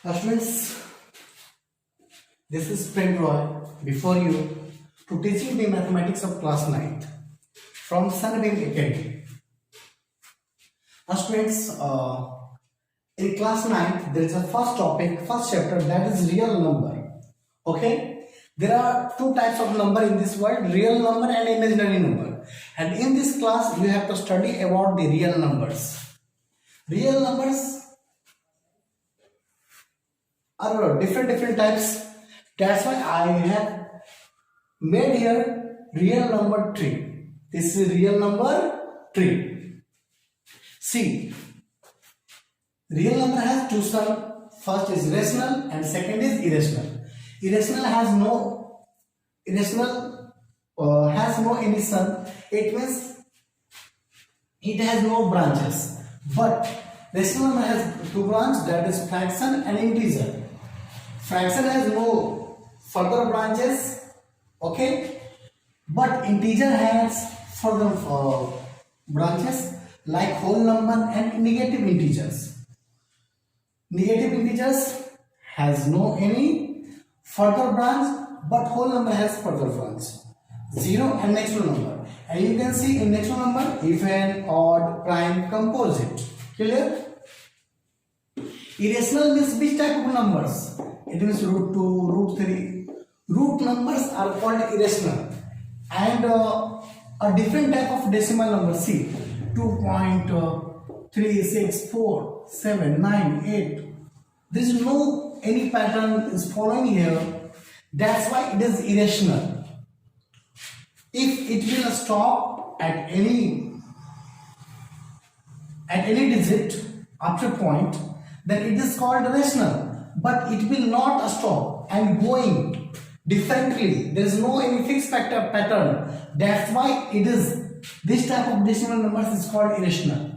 Students, this is Prem Roy before you to teaching the mathematics of class 9th from Sunbeam Academy. Students, in class 9th there is a first topic, first chapter, that is real number. Okay, there are two types of number in this world, real number and imaginary number, and in this class you have to study about the real numbers. Real numbers are different types. That's why I have made here real number tree. This is real number tree. See, real number has two sons. First is rational and second is irrational. Irrational has no any son. It means it has no branches. But rational number has two branches, that is fraction and integer. Fraction has no further branches, okay, but integer has further branches like whole number and negative integers. Negative integers has no any further branch, but whole number has further branch. 0 and natural number, and you can see in natural number even, odd, prime, composite. Clear? Irrational means which type of numbers? It means root 2, root 3. Root numbers are called irrational, and a different type of decimal number. See, 2.364798. There is no any pattern is following here. That's why it is irrational. If it will stop at any digit after point, then it is called rational. But it will not stop and going differently. There is no any fixed pattern. That's why it is this type of decimal numbers is called irrational.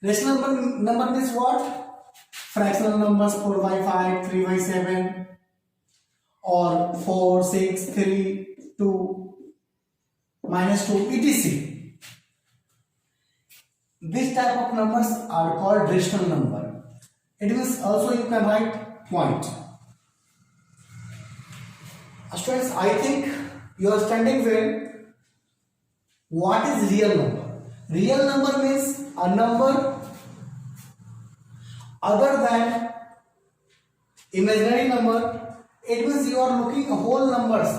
Rational number means what? Fractional numbers 4 by 5, 3 by 7, or 4, 6, 3, 2, minus 2, etc. This type of numbers are called rational number. It means also you can write point. Students, I think you are understanding well what is real number. Real number means a number other than imaginary number. It means you are looking at whole numbers.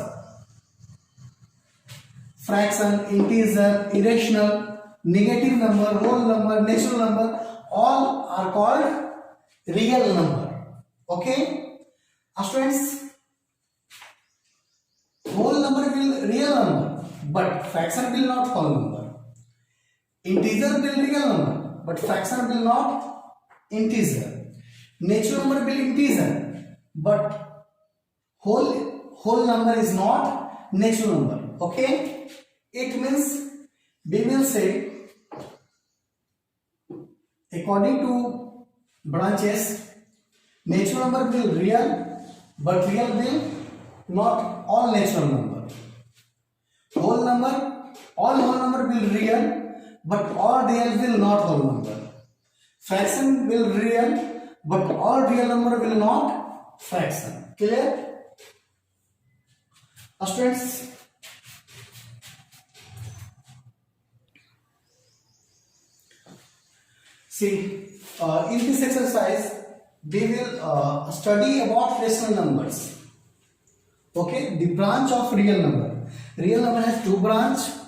Fraction, integer, irrational, negative number, whole number, natural number, all are called real number. Okay, students, whole number will real number, but fraction will not whole number. Integer will real number, but fraction will not integer. Natural number will integer, but whole number is not natural number. Okay, it means we will say according to branches, natural number will real, but real will not all natural number. Whole number, all whole number will real, but all real will not whole number. Fraction will real, but all real number will not fraction. Clear? Students, see, in this exercise we will study about rational numbers. Okay, the branch of real number. Real number has two branches,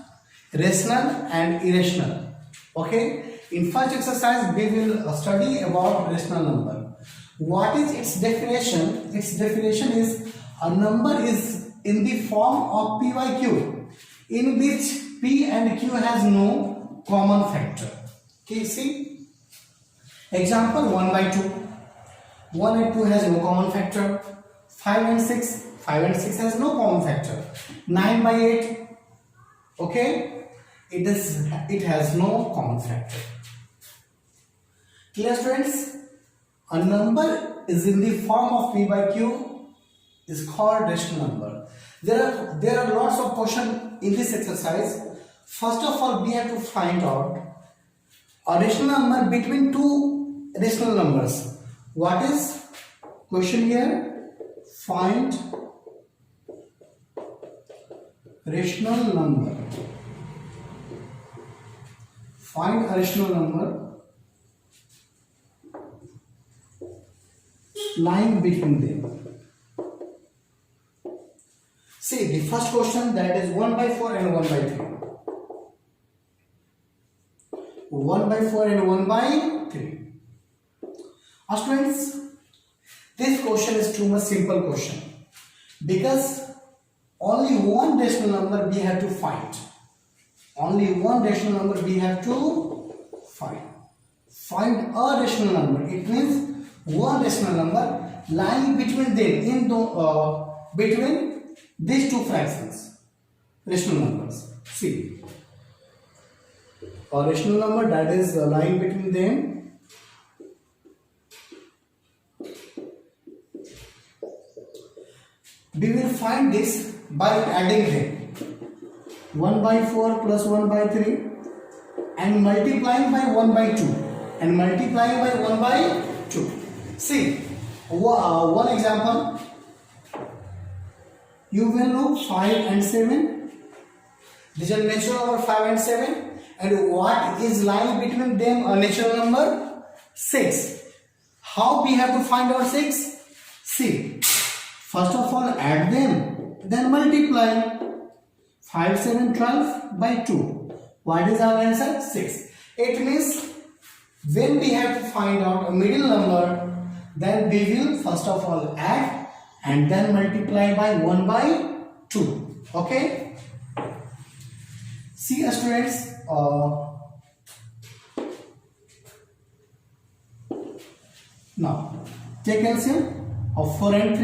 rational and irrational. Okay, in first exercise we will study about rational number. What is its definition? Its definition is a number is in the form of p by q, in which p and q has no common factor. Okay, see. Example 1 by 2. 1 and 2 has no common factor. 5 and 6. 5 and 6 has no common factor. 9 by 8. Okay. It has no common factor. Clear, students? A number is in the form of p by q is called rational number. There are lots of questions in this exercise. First of all, we have to find out a rational number between two rational numbers. What is question here? Find rational number. Find a rational number lying between them. See the first question, that is 1 by 4 and 1 by 3. 1 by 4 and 1 by 3. Students, this question is too much simple question because only one rational number we have to find. Only one rational number we have to find. Find a rational number. It means one rational number lying between them, in the between these two fractions, rational numbers. See, a rational number that is lying between them. We will find this by adding them. 1 by 4 plus 1 by 3 and multiplying by 1 by 2 and multiplying by 1 by 2. See, one example. You will know 5 and 7. These are natural number 5 and 7. And what is lying between them? A natural number 6. How we have to find our 6? See, first of all add them, then multiply. 5, 7, 12 by 2. What is our answer? 6. It means when we have to find out a middle number, then we will first of all add and then multiply by 1 by 2. Okay? See, students, now take LCM of 4 and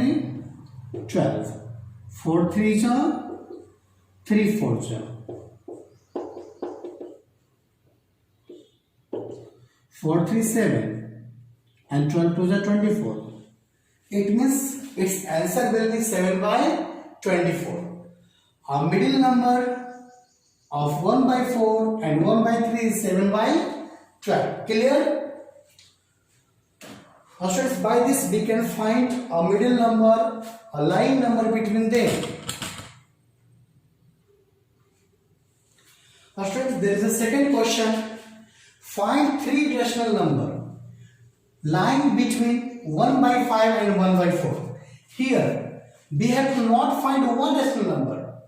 3, 12. 4 3s are 3 4s are 4 3 7 and 12 2s are 24. It means its answer will be 7 by 24. Our middle number of 1 by 4 and 1 by 3 is 7 by 12. Clear? Students, by this we can find a middle number, a line number between them. Students, there is a second question. Find 3 rational number lying between 1 by 5 and 1 by 4. Here we have to not find one rational number.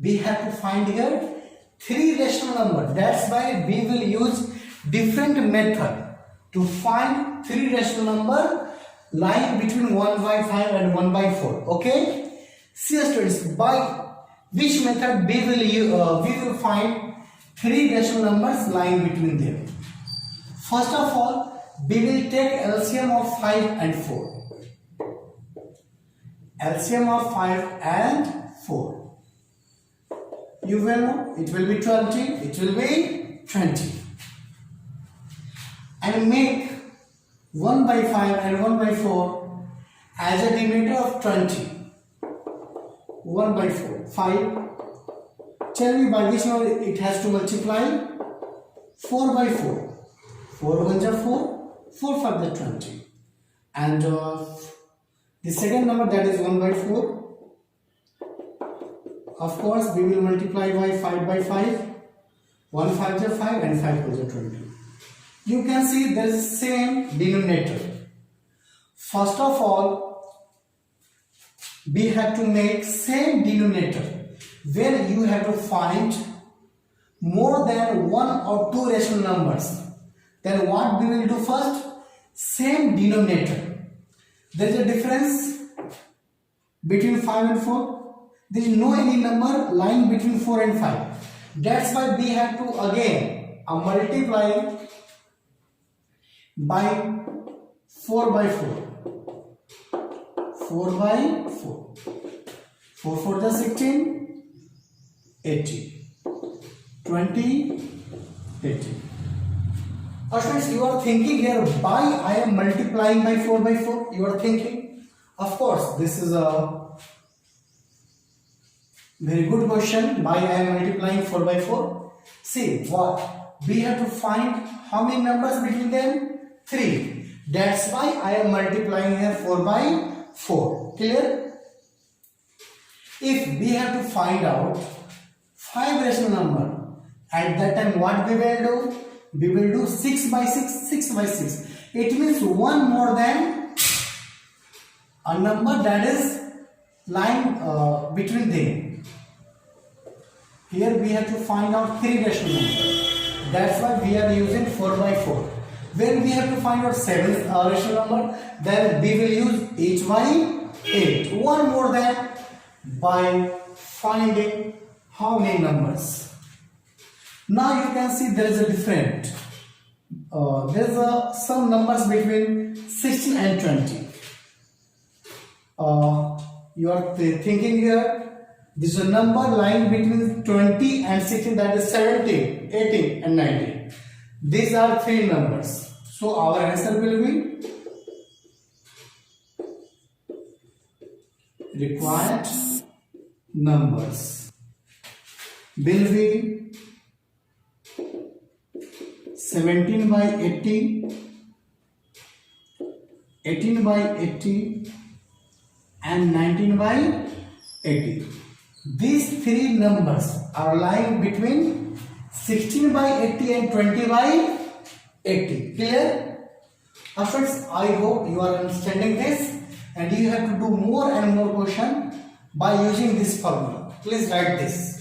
We have to find here 3 rational number. That's why we will use different method to find 3 rational number lying between 1 by 5 and 1 by 4. Okay? See, students, by which method we will find 3 rational numbers lying between them. First of all, we will take LCM of 5 and 4. LCM of 5 and 4. You will know it will be 20. It will be 20. And make 1 by 5 and 1 by 4 as a denominator of 20. 1 by 4. 5. Tell me by which number it has to multiply? 4 by 4. 4 1s are 4. 4 5 is 20. And the second number, that is 1 by 4. Of course, we will multiply by 5 by 5. 1 5 is 5 and 5 is 20. You can see there is same denominator. First of all, we have to make same denominator. When you have to find more than 1 or 2 rational numbers, then what we will do first? Same denominator. There is a difference between 5 and 4. There is no any number lying between 4 and 5. That's why we have to again multiply by 4 by 4. 4 by 4. 4 4 is 16. 80. 20. 80. Students, you are thinking here, why I am multiplying by 4 by 4? You are thinking. Of course, this is a very good question. Why I am multiplying 4 by 4? See, what? We have to find how many numbers between them? 3. That's why I am multiplying here 4 by 4. Clear? If we have to find out 5 rational number, at that time what we will do? We will do 6 by 6, 6 by 6. It means one more than a number that is lying between them. Here we have to find out 3 rational numbers. That's why we are using 4 by 4. When we have to find out 7 rational number, then we will use 8 by 8. One more than by finding how many numbers. Now you can see there is a different. There is some numbers between 16 and 20. You are thinking here. This is a number lying between 20 and 16, that is 17, 18 and 19. These are 3 numbers. So our answer will be required numbers will be 17 by 80, 18 by 80 and 19 by 80. These 3 numbers are lying between 16 by 80 and 20 by 80. Clear? Friends, I hope you are understanding this, and you have to do more and more question by using this formula. Please write this.